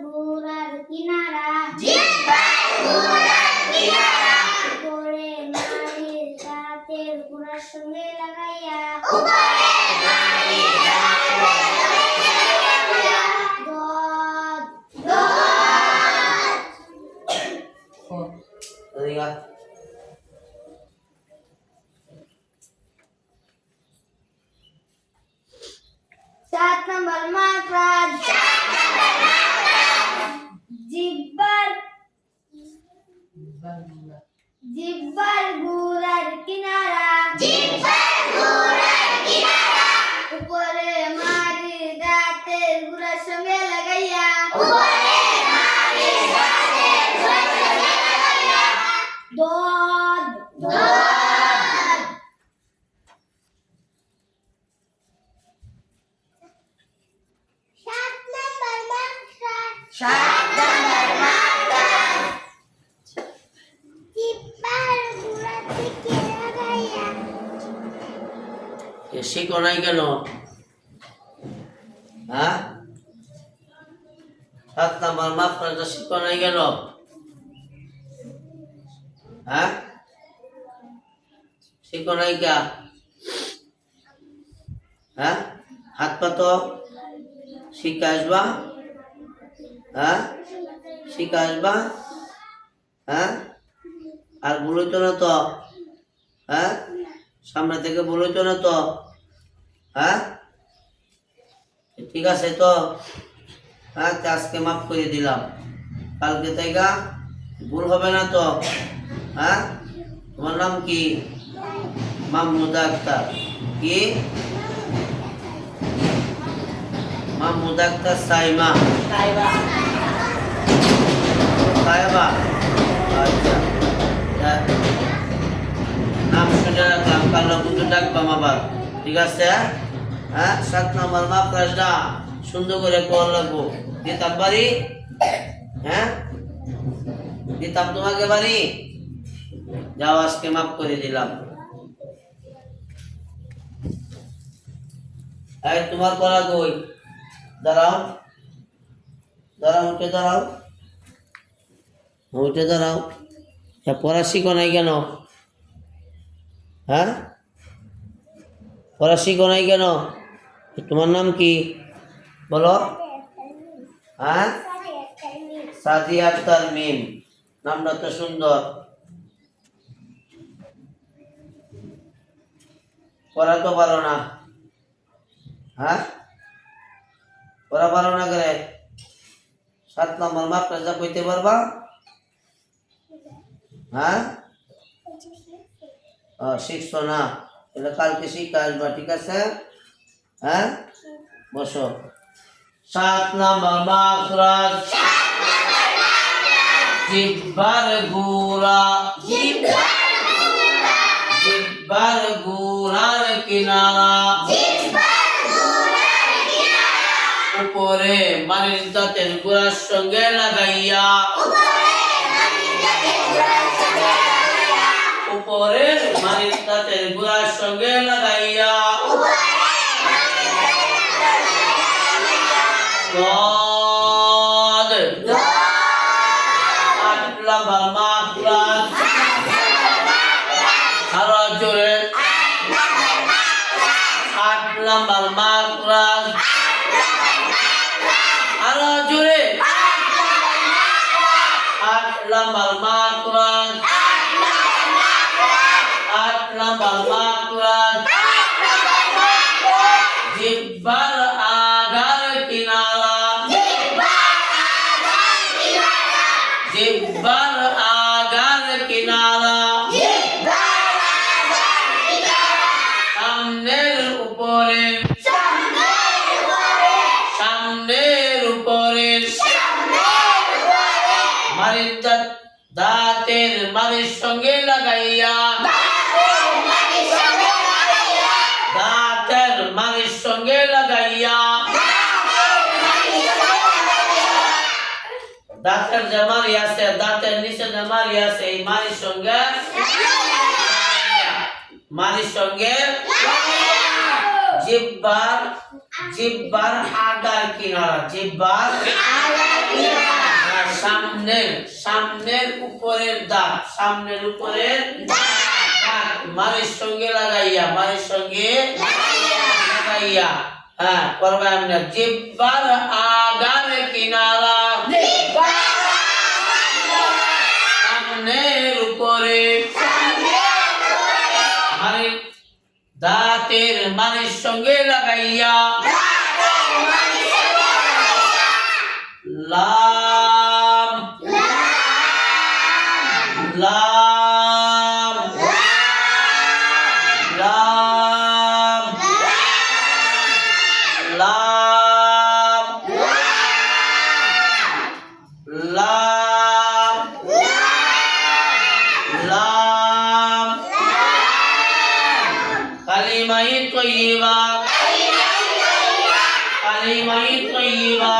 গুড়ার কিনারা জিহ্বার গুড়ার কিনারা উপরে মাড়ির দাঁতের গুড়ার সঙ্গে লাগাইয়া উপরে মাড়ির দাঁতের লাগাইয়া দদ দদ सात नंबर मात्रा जिब्बर गुरार किनारा জিহ্বার গুড়ার কিনারা উপরে মারি দাঁতের গুড়ার সঙ্গে লাগাইয়া উপরে মাড়ির দাঁতের গুড়ার সঙ্গে লাগাইয়া দদ দদ सात नंबर मात्रा সাত নম্বর মাত্রা जिब्बर गुरार থেকে লাগাইয়া শিখো নাই কেন? হ্যাঁ, 7 নম্বর মাত্রাটা শিখো নাই কেন? হ্যাঁ, শিখো নাই কা? হ্যাঁ, হাত পাতো শিখে আসবা। হ্যাঁ, শিখে আসবা। হ্যাঁ, আর বলতো না তো? হ্যাঁ, সামনে থেকে বলতো না তো? হ্যাঁ, ঠিক আছে তো? হ্যাঁ, আজকে মাফ করে দিলাম, কালকে থেকে ভুল হবে না তো? হ্যাঁ, তোমার নাম কি? মাহমুদা আক্তার। কি? মাহমুদা আক্তার সাইমা সাইবা। আচ্ছা, নাম শুনে রাখলাম, কাল কিন্তু ডাকবাম আবার। ঠিক আছে? হ্যাঁ, 7 নম্বর মাত্রাটা সুন্দর করে কর লাগবো। দিতাম বাড়ি? হ্যাঁ, দিতাম তোমাকে বাড়ি? যাও, আজকে মাফ করে দিলাম। এই তোমার পড়া কই? দাঁড়াও, উঠে দাঁড়াও, উঠে দাঁড়াও। পড়া শিখো নাই কেন? হ্যাঁ, পড়া শিখো নাই কেন? তোমার নাম কি বলো? হ্যাঁ, সাদিয়া আক্তার মিম। নামটা তো সুন্দর। পড়া তো পারো না। হ্যাঁ, পড়া পারো না করে 7 নম্বর মাত্রা যা কইতে পারবা? হ্যাঁ, শিখছো না, তাহলে কালকে শিখে আসবা। ঠিক আছে? হ্যাঁ, বসো। 7 নম্বর মাত্রা জিহ্বার গুড়া জিহ্বার গুড়ার কিনারা উপরে মাড়ির দাঁতের গুড়ার সঙ্গে লাগাইয়া উপরে মাড়ির দাঁতের গুড়ার সঙ্গে লাগাইয়া দদ 8 নম্বর মাত্রা আরো জোরে 8 নম্বর মাত্রা আরো জোরে 8 নম্বর মাত্রা 8 নম্বর মাত্রা জিহ্বার আগার কিনারা জিহ্বার আগার কিনারা সামনের উপরে মাড়ির দাঁতের মাড়ির সঙ্গে লাগাইয়া দাঁতের মাড়ির সঙ্গে লাগাইয়া দাঁতের যে মাড়ি আছে, দাঁতের নিচে যে মাড়ি আছে, এই মাড়ির সঙ্গে জিহ্বার আগার কিনারা জিহ্বার আর সামনের উপরের দাঁত, সামনের উপরের দাঁত মারের সঙ্গে লাগাইয়া, মারের সঙ্গে লাগাইয়া, হ্যাঁ করবা আমরা। জিহ্বার আগার কিনারা, সামনের উপরে, মারের দাঁতের মারের সঙ্গে লাগাইয়া, লাম লাম লাম লাম লাম লাম কালিমায়ে তয়্যিবা, কালিমায়ে তয়্যিবা